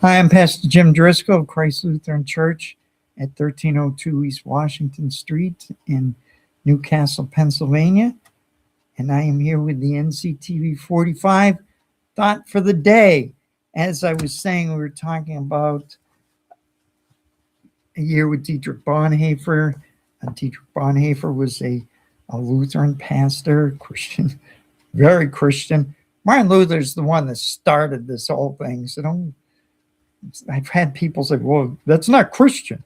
Hi, I'm Pastor Jim Driscoll of Christ Lutheran Church at 1302 East Washington Street in Newcastle, Pennsylvania. And I am here with the NCTV45 thought for the day. As I was saying, we were talking about a year with Dietrich Bonhoeffer. Dietrich Bonhoeffer was a Lutheran pastor, Christian, very Christian. Martin Luther's the one that started this whole thing. So I've had people say, well, that's not Christian.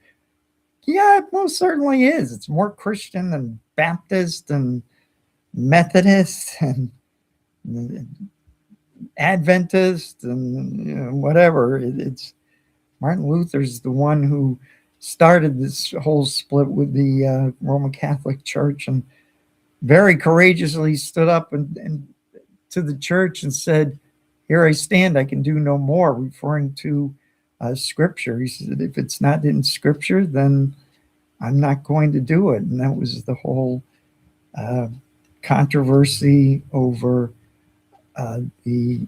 Yeah, it most certainly is. It's more Christian than Baptist and Methodist and Adventist and whatever. It's Martin Luther's the one who started this whole split with the Roman Catholic Church and very courageously stood up and to the church and said, "Here I stand. I can do no more," referring to Scripture. He said, "If it's not in Scripture, then I'm not going to do it." And that was the whole uh, controversy over the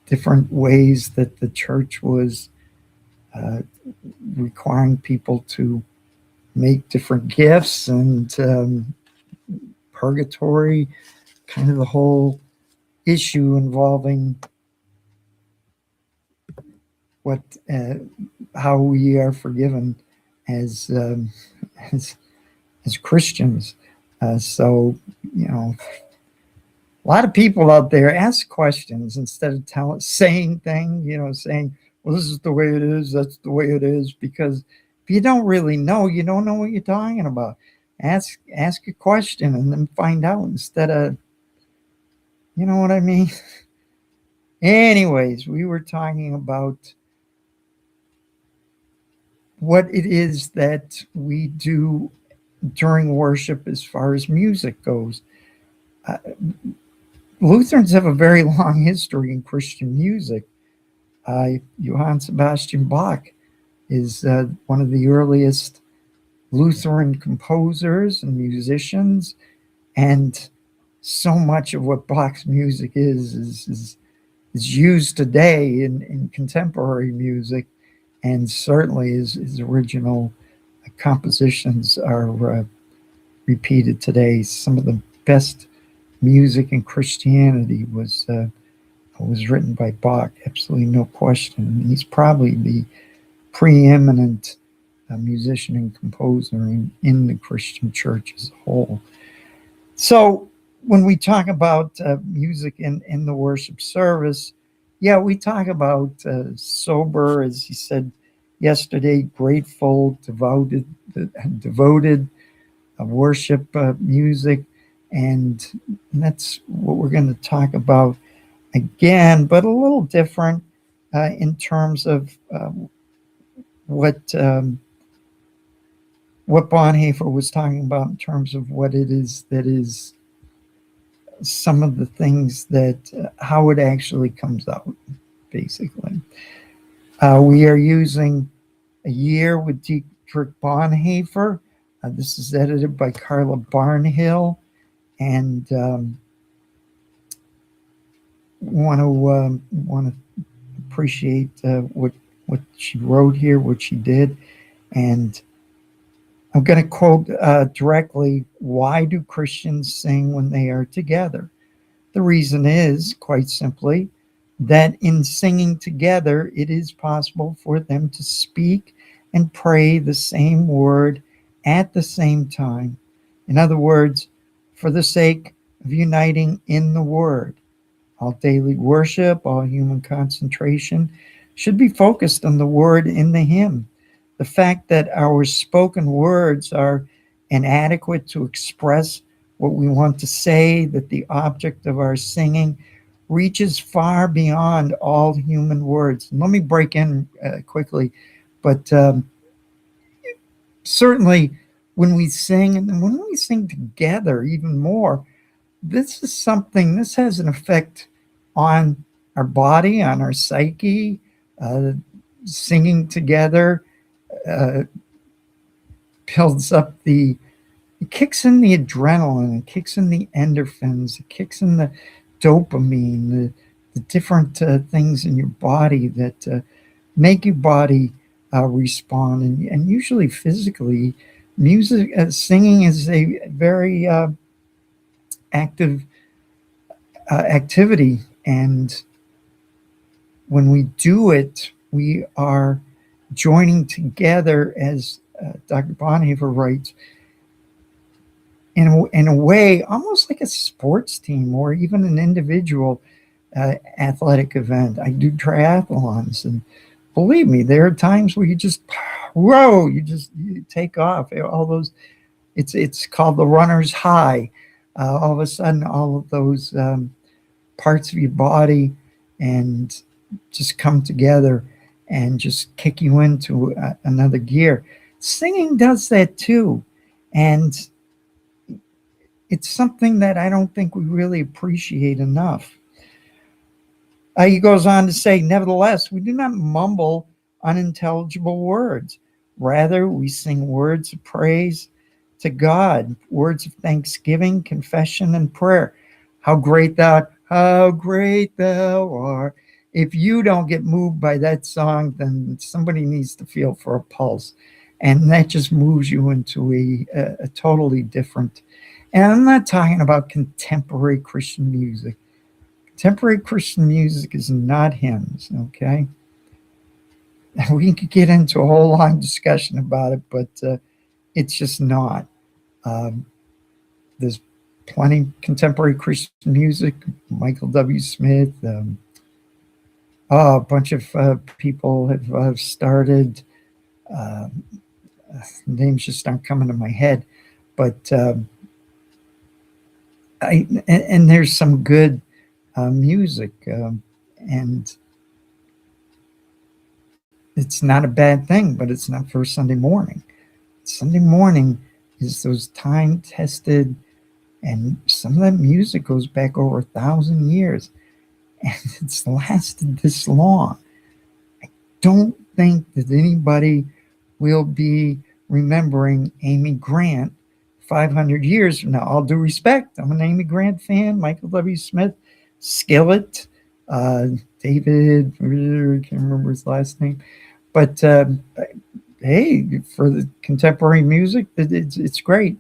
different ways that the church was uh, requiring people to make different gifts and purgatory, kind of the whole issue involving what how we are forgiven as as, as Christians. So, a lot of people out there ask questions instead of saying things, saying, well, this is the way it is, that's the way it is, because if you don't really know, you don't know what you're talking about. Ask a question and then find out instead of, you know what I mean? Anyways, we were talking about what it is that we do during worship as far as music goes. Uh, Lutherans have a very long history in Christian music. Johann Sebastian Bach is one of the earliest Lutheran composers and musicians, and so much of what Bach's music is used today in contemporary music, and certainly his original compositions are repeated today. Some of the best music in Christianity was written by Bach, absolutely no question. I mean, he's probably the preeminent musician and composer in the Christian church as a whole. So when we talk about music in the worship service, yeah, we talk about sober, as he said yesterday, grateful, devoted worship music, and that's what we're going to talk about again, but a little different in terms of what what Bonhoeffer was talking about in terms of what it is that is some of the things that how it actually comes out, basically. We are using A Year with Dietrich Bonhoeffer. This is edited by Carla Barnhill, and want to appreciate what she wrote here, what she did, and I'm going to quote directly. Why do Christians sing when they are together? The reason is, quite simply, that in singing together, it is possible for them to speak and pray the same word at the same time. In other words, for the sake of uniting in the word. All daily worship, all human concentration should be focused on the word in the hymn. The fact that our spoken words are inadequate to express what we want to say, that the object of our singing reaches far beyond all human words. And let me break in quickly, but certainly when we sing, and when we sing together even more, this has an effect on our body, on our psyche. Uh, Singing together uh, builds up it kicks in the adrenaline, it kicks in the endorphins, it kicks in the dopamine, the different things in your body that make your body respond, and usually physically. Music, singing is a very active activity, and when we do it, we are joining together, as Dr. Bonhoeffer writes, in a way, almost like a sports team or even an individual athletic event. I do triathlons, and believe me, there are times where you just, whoa, you take off. All those, it's called the runner's high. All of a sudden, all of those parts of your body and just come together and just kick you into another gear. Singing does that too, and it's something that I don't think we really appreciate enough. He goes on to say, nevertheless, we do not mumble unintelligible words. Rather, we sing words of praise to God, words of thanksgiving, confession, and prayer. How great thou art. If you don't get moved by that song, then somebody needs to feel for a pulse. And that just moves you into a totally different. And I'm not talking about contemporary Christian music. Contemporary Christian music is not hymns, okay? We could get into a whole long discussion about it, but it's just not. There's plenty of contemporary Christian music, Michael W. Smith. A bunch of people have started. Names just aren't coming to my head, but and there's some good music, and it's not a bad thing, but it's not for Sunday morning. Sunday morning is those time-tested, and some of that music goes back over 1,000 years, and it's lasted this long. I don't think that anybody will be remembering Amy Grant 500 years from now. All due respect, I'm an Amy Grant fan, Michael W. Smith, Skillet, David, I can't remember his last name, but hey, for the contemporary music, it's great.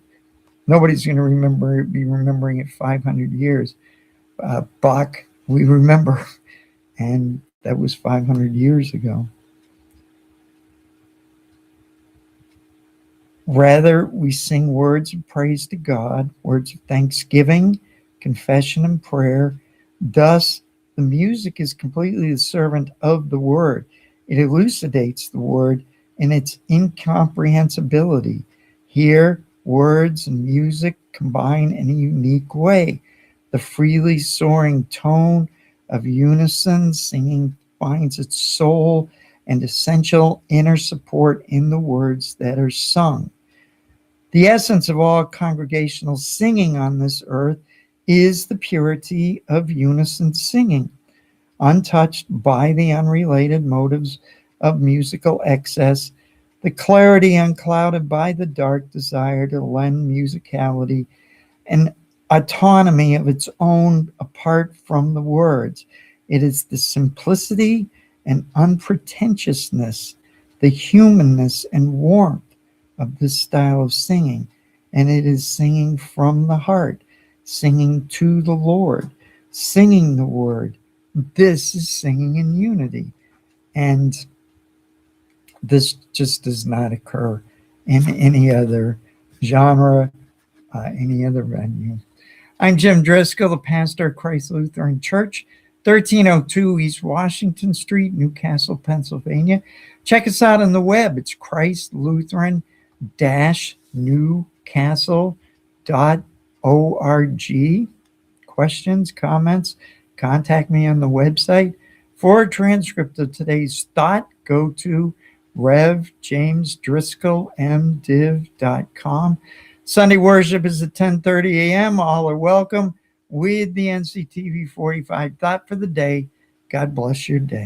Nobody's going to be remembering it 500 years. Bach, we remember, and that was 500 years ago. Rather, we sing words of praise to God, words of thanksgiving, confession, and prayer. Thus, the music is completely the servant of the word. It elucidates the word in its incomprehensibility. Here, words and music combine in a unique way. The freely soaring tone of unison singing finds its soul and essential inner support in the words that are sung. The essence of all congregational singing on this earth is the purity of unison singing, untouched by the unrelated motives of musical excess, the clarity unclouded by the dark desire to lend musicality an autonomy of its own apart from the words. It is the simplicity and unpretentiousness, the humanness and warmth of this style of singing, and it is singing from the heart, singing to the Lord, singing the word. This is singing in unity, and this just does not occur in any other genre, any other venue. I'm Jim Driscoll, the pastor of Christ Lutheran Church, 1302 East Washington Street, Newcastle, Pennsylvania. Check us out on the web. It's christlutheran-newcastle.org. Questions, comments, contact me on the website. For a transcript of today's thought, go to revjamesdriscollmdiv.com. Sunday worship is at 10:30 a.m. All are welcome with the NCTV 45 thought for the day. God bless your day.